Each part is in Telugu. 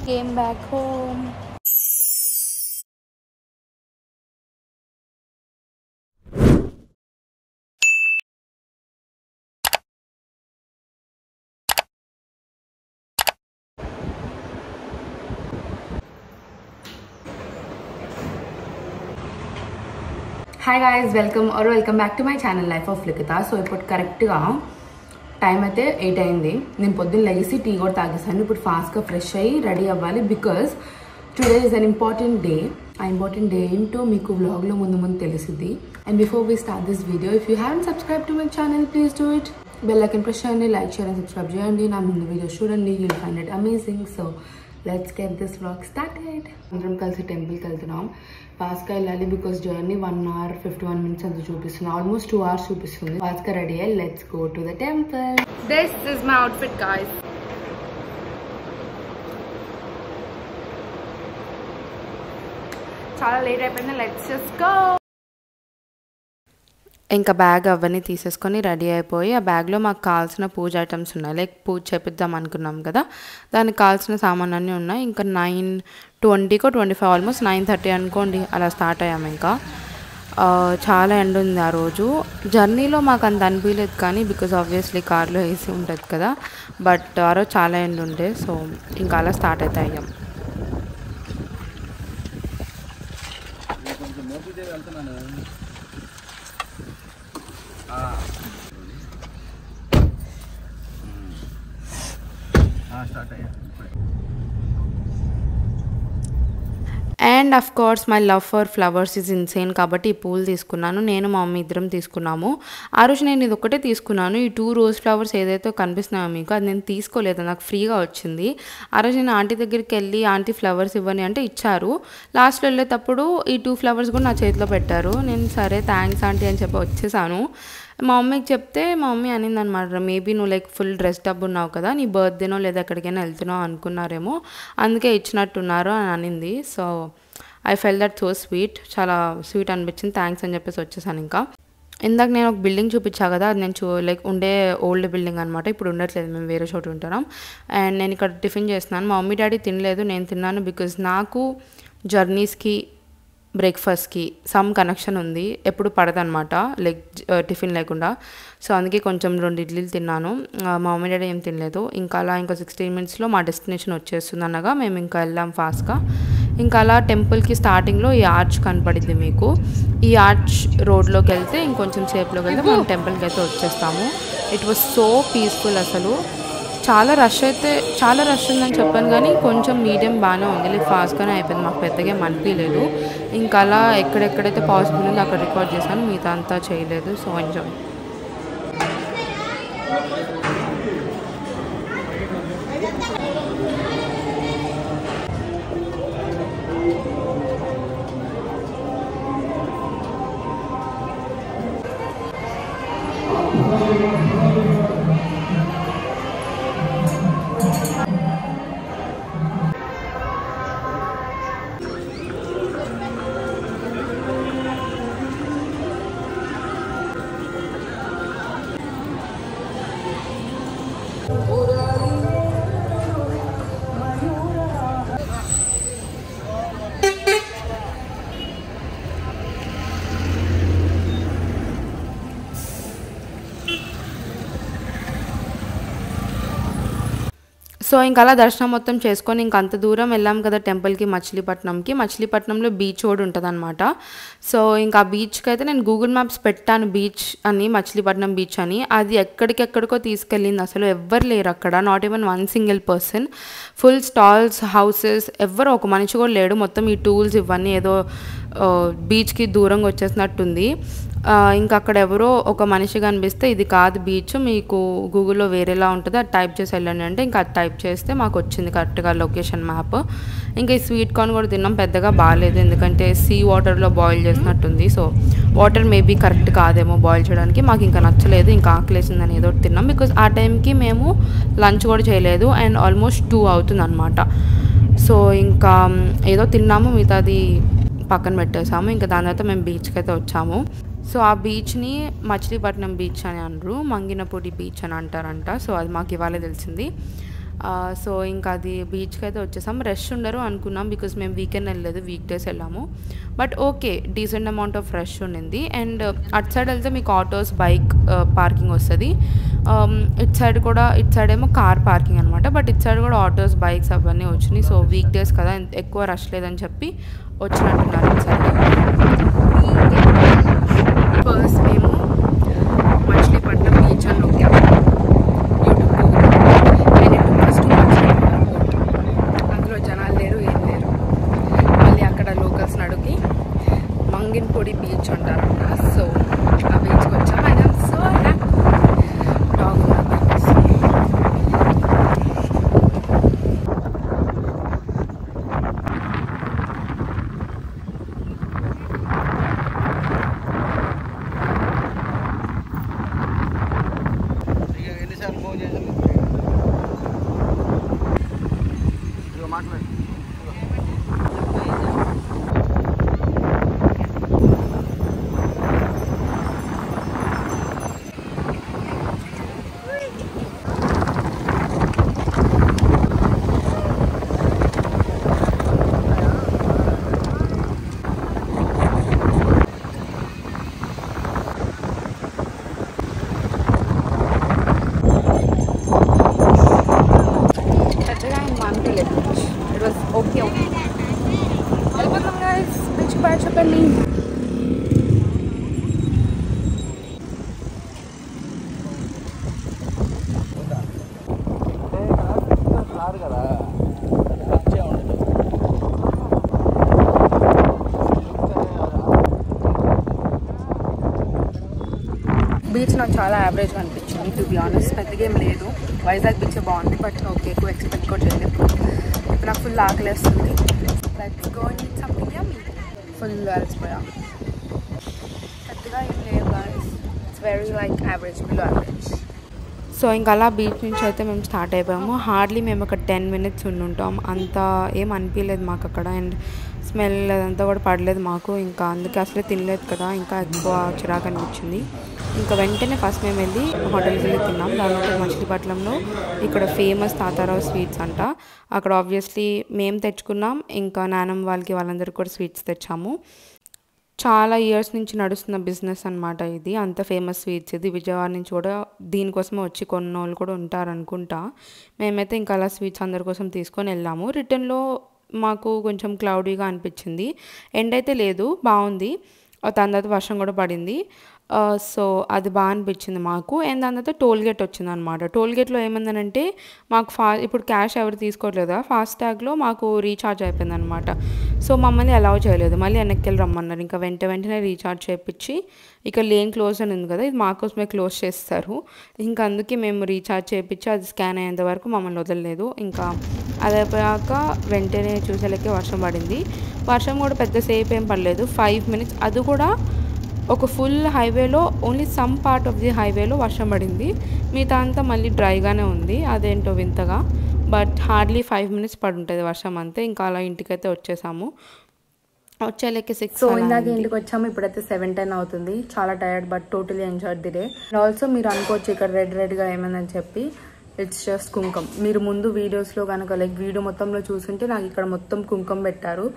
came back home. Hi guys, welcome back to my channel Life of Likita. So ఇప్పుడు కరెక్ట్గా టైం అయితే 8 అయింది. నేను పొద్దున్న లేచి టీ కూడా తాగేసాను. ఇప్పుడు ఫాస్ట్గా ఫ్రెష్ అయ్యి రెడీ అవ్వాలి because today is an important day. ఆ ఇంపార్టెంట్ డే ఏంటో మీకు వ్లాగ్లో ముందు తెలిసింది. And before we start this video, if you haven't subscribed to my channel please do it. Bell icon press చేయండి, లైక్ షేర్ అండ్ సబ్స్క్రైబ్ చేయండి. నా ముందు వీడియో చూడండి, you will find it amazing. So let's get this vlog started. అందరం కలిసి టెంపుల్కి వెళ్తున్నాం. ఫాస్ట్గా వెళ్ళాలి బికాస్ జర్నీ 1 hour 51 minutes అంత చూపిస్తుంది. ఆల్మోస్ట్ 2 hours చూపిస్తుంది. ఫాస్ట్గా రెడీ అయ్యి let's go to the temple. This is my outfit guys. చాలా లేట్ అయిపోయింది. Let's just go. ఇంకా బ్యాగ్ అవన్నీ తీసేసుకొని రెడీ అయిపోయి ఆ బ్యాగ్లో మాకు కావాల్సిన పూజ ఐటమ్స్ ఉన్నాయి. లైక్ పూజ చేపిద్దాం అనుకున్నాం కదా, దానికి కావాల్సిన సామాన్ అన్నీ ఉన్నాయి. ఇంకా 9:20కో 25 ఆల్మోస్ట్ 9:30 అనుకోండి అలా స్టార్ట్ అయ్యాము. ఇంకా చాలా ఎండ ఉంది ఆ రోజు. జర్నీలో మాకు అంత అనిపించలేదు కానీ బికాజ్ ఆబ్వియస్లీ కార్లో ఏసీ ఉంటుంది కదా, బట్ ఆ రోజు చాలా ఎండ ఉండే. సో ఇంకా అలా స్టార్ట్ అయితే అయ్యాం. And of course my love for flowers is insane కాబట్టి ఈ పూలు తీసుకున్నాను. నేను మా మమ్మీ ఇద్దరం తీసుకున్నాము. ఆ రోజు నేను ఇది ఒకటే తీసుకున్నాను. ఈ 2 రోజ్ ఫ్లవర్స్ ఏదైతే కనిపిస్తున్నాయో మీకు, అది నేను తీసుకోలేదు, నాకు ఫ్రీగా వచ్చింది. ఆ రోజు నేను ఆంటీ దగ్గరికి వెళ్ళి ఆంటీ ఫ్లవర్స్ ఇవ్వని అంటే ఇచ్చారు. లాస్ట్లో వెళ్ళేటప్పుడు ఈ 2 ఫ్లవర్స్ కూడా నా చేతిలో పెట్టారు. నేను సరే థ్యాంక్స్ ఆంటీ అని చెప్పి వచ్చేసాను. మా మమ్మీకి చెప్తే మా మమ్మీ అనింది అనమాట, మేబీ నువ్వు లైక్ ఫుల్ డ్రెస్డ్ అప్ ఉన్నావు కదా, నీ బర్త్డేనో లేదా ఎక్కడికైనా వెళ్తున్నావు అనుకున్నారేమో, అందుకే ఇచ్చినట్టున్నారు అని అనింది. So I fell that so sweet, చాలా స్వీట్ అనిపించింది. థ్యాంక్స్ అని చెప్పేసి వచ్చేసాను. ఇంకా ఇందాక నేను ఒక బిల్డింగ్ చూపించా కదా, అది నేను లైక్ ఉండే ఓల్డ్ బిల్డింగ్ అనమాట. ఇప్పుడు ఉండట్లేదు, మేము వేరే చోటు ఉంటున్నాం. అండ్ నేను ఇక్కడ టిఫిన్ చేస్తున్నాను. మా మమ్మీ డాడీ తినలేదు, నేను తిన్నాను. బికాజ్ నాకు జర్నీస్కి బ్రేక్ఫాస్ట్కి సమ్ కనెక్షన్ ఉంది, ఎప్పుడు పడదనమాట లైక్ టిఫిన్ లేకుండా. సో అందుకే కొంచెం 2 ఇడ్లీలు తిన్నాను. మా మమ్మీ డాడీ ఏం తినలేదు. ఇంకా అలా ఇంకా 16 minutesలో మా డెస్టినేషన్ వచ్చేస్తుంది అనగా మేము ఇంకా వెళ్ళాం ఫాస్ట్గా. ఇంకా అలా టెంపుల్కి స్టార్టింగ్లో ఈ ఆర్చ్ కనపడింది మీకు. ఈ ఆర్చ్ రోడ్లోకి వెళ్తే ఇంకొంచెం సేపులోకి వెళ్తే మనం టెంపుల్కి అయితే వచ్చేస్తాము. It was so peaceful. అసలు చాలా రష్ ఉందని చెప్పాను కానీ కొంచెం మీడియం బాగానే ఉంది, లైక్ ఫాస్ట్గానే అయిపోయింది, మాకు పెద్దగా ఏం అనిపించలేదు. ఇంకా అలా ఎక్కడెక్కడైతే పాసిబుల్ ఉందో అక్కడ రికార్డ్ చేశాను, మిగతా అంతా చేయలేదు. So enjoy. సో ఇంకా అలా దర్శనం మొత్తం చేసుకొని ఇంక అంత దూరం వెళ్ళాం కదా టెంపుల్కి, మచిలీపట్నంలో బీచ్ కూడా ఉంటుంది అనమాట. సో ఇంకా ఆ బీచ్కి అయితే నేను గూగుల్ మ్యాప్స్ పెట్టాను, బీచ్ అని, మచిలీపట్నం బీచ్ అని. అది ఎక్కడికెక్కడికో తీసుకెళ్ళింది. అసలు ఎవ్వరు లేరు అక్కడ, not even 1 single person. Full stalls, houses, ఎవ్వరు ఒక మనిషి కూడా లేడు. మొత్తం ఈ టూల్స్ ఇవన్నీ ఏదో బీచ్కి దూరంగా వచ్చేసినట్టుంది. ఇంకా అక్కడ ఎవరో ఒక మనిషి కనిపిస్తే ఇది కాదు బీచ్, మీకు గూగుల్లో వేరేలా ఉంటుంది, అది టైప్ చేసి వెళ్ళండి అంటే ఇంకా అది టైప్ చేస్తే మాకు వచ్చింది కరెక్ట్గా లొకేషన్ మ్యాప్. ఇంకా ఈ స్వీట్ కార్న్ కూడా తిన్నాం, పెద్దగా బాగాలేదు ఎందుకంటే సీ వాటర్లో బాయిల్ చేసినట్టుంది. సో వాటర్ మేబీ కరెక్ట్ కాదేమో బాయిల్ చేయడానికి, మాకు ఇంకా నచ్చలేదు. ఇంకా ఆకలేసిందని ఏదో తిన్నాం బికాజ్ ఆ టైంకి మేము లంచ్ కూడా చేయలేదు అండ్ ఆల్మోస్ట్ 2 అవుతుంది అనమాట. సో ఇంకా ఏదో తిన్నాము, మిగతాది పక్కన పెట్టేసాము. ఇంకా దాని తర్వాత మేము బీచ్కి అయితే వచ్చాము. సో ఆ బీచ్ని మచిలీపట్నం బీచ్ అని అనరు, మంగినపూడి బీచ్ అని అంటారంట. సో అది మాకు ఇవాళే తెలిసింది. సో ఇంకా అది బీచ్కి అయితే వచ్చేసాం. రష్ ఉండరు అనుకున్నాం బికాస్ మేము వీకెండ్ వెళ్ళలేదు, వీక్ డేస్ వెళ్ళాము. But okay, decent amount of rush ఉండింది. అండ్ అటు సైడ్ వెళ్తే మీకు ఆటోస్, బైక్ పార్కింగ్ వస్తుంది. ఇటు సైడ్ ఏమో కార్ పార్కింగ్ అనమాట. బట్ ఇటు సైడ్ కూడా ఆటోస్, బైక్స్ అవన్నీ వచ్చినాయి. సో వీక్ డేస్ కదా, ఎక్కువ రష్ లేదని చెప్పి వచ్చినట్టున్నారు ఇటు సైడ్. ఫస్ట్ మేము మచిలీపట్నం బీచ్ అని నొక్కాము. అందులో జనాలు లేరు, ఏం లేరు. మళ్ళీ అక్కడ లోకల్స్ నడుకి మంగిన్పొడి బీచ్ అంటారంట. సో ఆ బీచ్కి వచ్చాము. And I'm so happy. It was okay. Welcome guys, beach by Chapelli. Beach నాకు చాలా యావరేజ్గా అనిపించింది, టు బి ఆనెస్ట్. పెద్దగా ఏం లేదు. వైజాగ్ బీచ్ బాగుంది, బట్ ఓకే, ఎక్కువ ఎక్స్పెక్ట్ కూడా చేయలేదు. ఇప్పుడు నాకు ఫుల్ ఆకలేస్తుంది. Let's go and eat something yummy. Full అలసిపోయా. పెద్దగా ఏం లేదు guys, it's very like average, below average. So ఇంకా అలా బీచ్ నుంచి అయితే మేము స్టార్ట్ అయిపోయాము. హార్డ్లీ మేము ఒక 10 minutes ఉండుంటాం. అంత ఏం అనిపించలేదు మాకు అక్కడ. అండ్ స్మెల్ అదంతా కూడా పడలేదు మాకు. ఇంకా అందుకే అసలే తినలేదు కదా, ఇంకా ఎక్కువ చిరాకు అనిపించింది. ఇంకా వెంటనే ఫస్ట్ మేము వెళ్ళి హోటల్కి వెళ్ళి తిన్నాం. దానిలో మచిలీపట్నంలో ఇక్కడ ఫేమస్ తాతారావు స్వీట్స్ అంట. అక్కడ ఆబ్వియస్లీ మేము తెచ్చుకున్నాం, ఇంకా నానమ్మ వాళ్ళందరికీ కూడా స్వీట్స్ తెచ్చాము. చాలా ఇయర్స్ నుంచి నడుస్తున్న బిజినెస్ అనమాట ఇది. అంత ఫేమస్ స్వీట్స్ ఇది. విజయవాడ నుంచి కూడా దీనికోసమే వచ్చి కొన్నోళ్ళు కూడా ఉంటారనుకుంటా. మేమైతే ఇంకా అలా స్వీట్స్ అందరి కోసం తీసుకొని వెళ్ళాము. రిటర్న్లో మాకు కొంచెం క్లౌడీగా అనిపించింది. ఎండ్ అయితే లేదు, బాగుంది. దాని తర్వాత వర్షం కూడా పడింది. సో అది బాగా అనిపించింది మాకు. అండ్ దాని తర్వాత టోల్ గేట్ వచ్చింది అనమాట. టోల్ గేట్లో ఏమైందనంటే మాకు ఇప్పుడు క్యాష్ ఎవరు తీసుకోవట్లేదా, ఫాస్టాగ్లో మాకు రీఛార్జ్ అయిపోయింది అనమాట. సో మమ్మల్ని అలౌ చేయలేదు, మళ్ళీ వెనక్కి వెళ్ళి రమ్మన్నారు. ఇంకా వెంటనే రీఛార్జ్ చేయించి, ఇక లేన్ క్లోజ్ అని ఉంది కదా, ఇది మాకోసమే క్లోజ్ చేస్తారు. ఇంకా అందుకే మేము రీఛార్జ్ చేయించి అది స్కాన్ అయ్యేంత వరకు మమ్మల్ని వదలలేదు. ఇంకా అది అయిపోయాక వెంటనే చూసేలకే వర్షం పడింది. వర్షం కూడా పెద్దసేపు ఏం పడలేదు, 5 minutes. అది కూడా ఒక ఫుల్ హైవేలో only some part of the హైవేలో వర్షం పడింది. మిగతా అంతా మళ్ళీ డ్రైగానే ఉంది. అదేంటో వింతగా. బట్ హార్డ్లీ 5 minutes పడి ఉంటుంది వర్షం అంతే. ఇంకా అలా ఇంటికైతే వచ్చేసాము. వచ్చేలకి 6. సో ఇందాక ఇంటికి వచ్చాము, ఇప్పుడైతే 7:10 అవుతుంది. చాలా tired but totally enjoyed the day. And also మీరు అనుకోవచ్చు ఇక్కడ రెడ్గా ఏమైందని చెప్పి, ఇట్స్ జస్ట్ కుంకం. మీరు ముందు వీడియోస్లో కనుక లైక్ వీడియో మొత్తంలో చూసుంటే నాకు ఇక్కడ మొత్తం కుంకం పెట్టారు.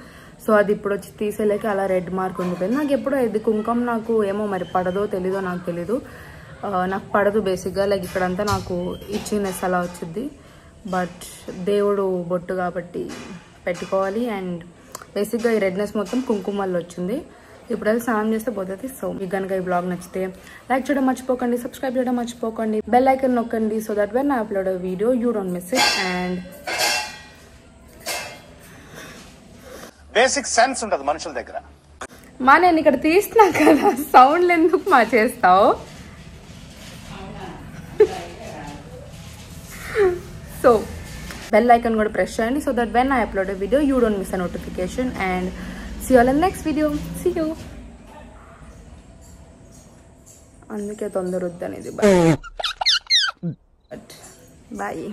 సో అది ఇప్పుడు వచ్చి తీసేలేక అలా రెడ్ మార్క్ ఉండిపోయింది. నాకు ఎప్పుడో ఇది కుంకం నాకు ఏమో మరి పడదో తెలీదో నాకు తెలీదు. నాకు పడదు బేసిక్గా. లైక్ ఇక్కడంతా నాకు ఇచ్చినెస్ అలా వచ్చింది. బట్ దేవుడు బొట్టు కాబట్టి పెట్టుకోవాలి. అండ్ బేసిక్గా ఈ రెడ్నెస్ మొత్తం కుంకుమ వల్ల వచ్చింది. ఇప్పుడైతే స్నానం చేస్తే పోతుంది. సో మీకు కనుక ఈ బ్లాగ్ నచ్చితే లైక్ చేయడం మర్చిపోకండి, సబ్స్క్రైబ్ చేయడం మర్చిపోకండి, బెల్ ఐకన్ నొక్కండి. So that when I upload a video you don't miss it. And basic sense ఉంటుంది మనుషుల దగ్గర. మా నేను ఇక్కడ తీస్తున్నా కదా, సౌండ్లు ఎందుకు మా చేస్తావు? సో బెల్ ఐకాన్ కూడా ప్రెస్ చేయండి. So that when I upload a video you don't miss a notification. And see you all in next video. See you. అందుకే తొందర వద్దనేది. బాయ్.